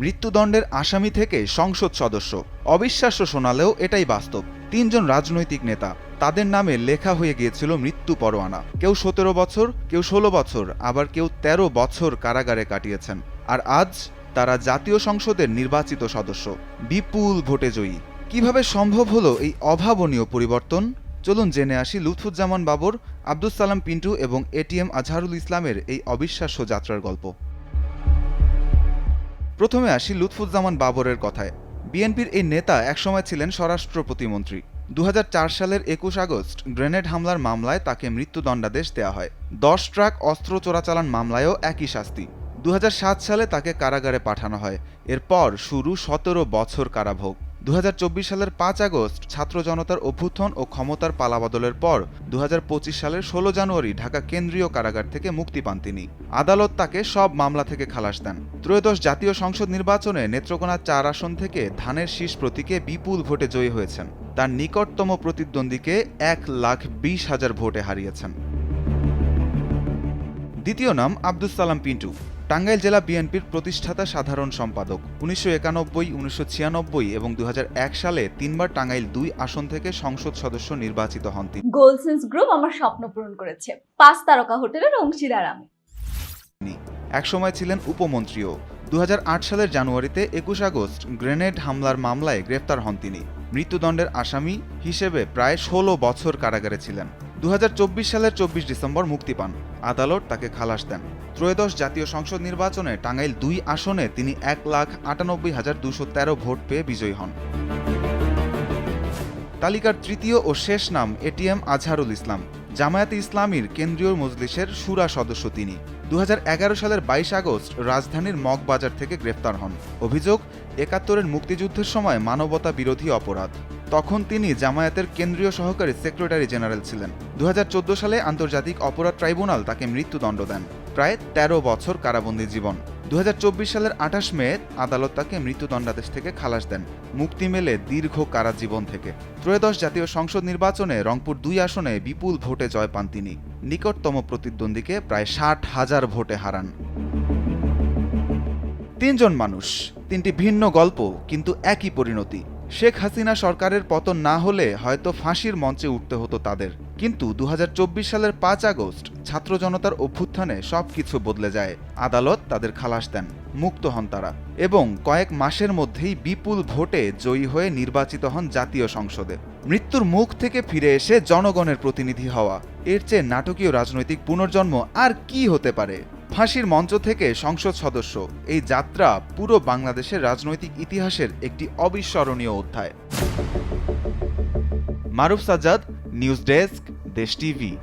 মৃত্যুদণ্ডের আসামি থেকে সংসদ সদস্য। অবিশ্বাস্য শোনালেও এটাই বাস্তব। ৩ জন রাজনৈতিক নেতা, তাদের নামে লেখা হয়ে গিয়েছিল মৃত্যু পরোয়ানা। কেউ ১৭ বছর, কেউ ১৬ বছর, আবার কেউ ১৩ বছর কারাগারে কাটিয়েছেন। আর আজ তারা জাতীয় সংসদের নির্বাচিত সদস্য, বিপুল ভোটে জয়ী। কিভাবে সম্ভব হলো এই অভাবনীয় পরিবর্তন? চলুন জেনে আসি লুৎফুজ্জামান বাবর, আব্দুস সালাম পিন্টু এবং এটিএম আজহারুল ইসলামের এই অবিশ্বাস্য যাত্রার গল্প। প্রথমে আসি লুৎফুজ্জামান বাবরের কথায়। বিএনপির এই নেতা একসময় ছিলেন স্বরাষ্ট্র প্রতিমন্ত্রী। ২০০৪ সালের ২১ আগস্ট গ্রেনেড হামলার মামলায় তাকে মৃত্যুদণ্ডাদেশ দেওয়া হয়। ১০ ট্রাক অস্ত্র চোরাচালান মামলায়ও একই শাস্তি। ২০০৭ সালে তাকে কারাগারে পাঠানো হয়। এরপর শুরু ১৭ বছর কারাভোগ। ২০২৪ সালের ৫ আগস্ট ছাত্র জনতার অভ্যুত্থান ও ক্ষমতার পালাবদলের পর ২০২৫ সালের ১৬ জানুয়ারি ঢাকা কেন্দ্রীয় কারাগার থেকে মুক্তি পান তিনি। আদালত তাকে সব মামলা থেকে খালাস দেন। ত্রয়োদশ জাতীয় সংসদ নির্বাচনে নেত্রকোনা ৪ আসন থেকে ধানের শীষ প্রতীকে বিপুল ভোটে জয়ী হয়েছেন। তার নিকটতম প্রতিদ্বন্দ্বীকে ১,২০,০০০ ভোটে হারিয়েছেন। দ্বিতীয় নাম আব্দুস সালাম পিন্টু, টাঙ্গাইল জেলা বিএনপির প্রতিষ্ঠাতা সাধারণ সম্পাদক। ১৯৯১, ১৯৯৬ এবং ২০০১ সালে ৩বার টাঙ্গাইল ২ আসন থেকে সংসদ সদস্য নির্বাচিত হন তিনি। গোলসেন্স গ্রুপ আমার স্বপ্ন পূরণ করেছে। ৫ তারকা হোটেলের অংশীদার আমি। একসময় ছিলেন উপমন্ত্রীও। ২০০৮ সালের জানুয়ারিতে ২১ আগস্ট গ্রেনেড হামলার মামলায় গ্রেফতার হন তিনি। মৃত্যুদণ্ডের আসামি হিসেবে প্রায় ১৬ বছর কারাগারে ছিলেন। ২০২৪ সালের ২৪ ডিসেম্বর মুক্তি পান। আদালত তাকে খালাস দেন। ত্রয়োদশ জাতীয় সংসদ নির্বাচনে টাঙ্গাইল ২ আসনে তিনি ১,৯৮,২১৩ ভোট পেয়ে বিজয়ী হন। তালিকার তৃতীয় ও শেষ নাম এটিএম আজহারুল ইসলাম, জামায়াতে ইসলামীর কেন্দ্রীয় মজলিসের শুরা সদস্য তিনি। ২০১১ সালের ২২ আগস্ট রাজধানীর মগবাজার থেকে গ্রেফতার হন। অভিযোগ, ৭১-এর মুক্তিযুদ্ধের সময় মানবতা বিরোধী অপরাধ। তখন তিনি জামায়াতের কেন্দ্রীয় সহকারী সেক্রেটারি জেনারেল ছিলেন। ২০১৪ সালে আন্তর্জাতিক অপরাধ ট্রাইব্যুনাল তাকে মৃত্যুদণ্ড দেন। প্রায় ১৩ বছর কারাবন্দী জীবন। ২০২৪ সালের ২৮ মে আদালত তাকে মৃত্যুদণ্ডাদেশ থেকে খালাস দেন। মুক্তি মেলে দীর্ঘ কারাজীবন থেকে। ত্রয়োদশ জাতীয় সংসদ নির্বাচনে রংপুর ২ আসনে বিপুল ভোটে জয় পান তিনি। নিকটতম প্রতিদ্বন্দ্বীকে প্রায় ৬০,০০০ ভোটে হারান। ৩ জন মানুষ, ৩টি ভিন্ন গল্প, কিন্তু একই পরিণতি। শেখ হাসিনা সরকারের পতন না হলে হয়তো ফাঁসির মঞ্চে উঠতে হতো তাদের। কিন্তু ২০২৪ সালের ৫ আগস্ট ছাত্র জনতার অভ্যুত্থানে সবকিছু বদলে যায়। আদালত তাদের খালাস দেন, মুক্ত হন তারা, এবং কয়েক মাসের মধ্যেই বিপুল ভোটে জয়ী হয়ে নির্বাচিত হন জাতীয় সংসদে। মৃত্যুর মুখ থেকে ফিরে এসে জনগণের প্রতিনিধি হওয়া, এর চেয়ে নাটকীয় রাজনৈতিক পুনর্জন্ম আর কি হতে পারে? ফাঁসির মঞ্চ থেকে সংসদ সদস্য, এই যাত্রা পুরো বাংলাদেশের রাজনৈতিক ইতিহাসের একটি অবিস্মরণীয় অধ্যায়। মারুফ সাজ্জাদ, নিউজ ডেস্ক, দেশ টিভি।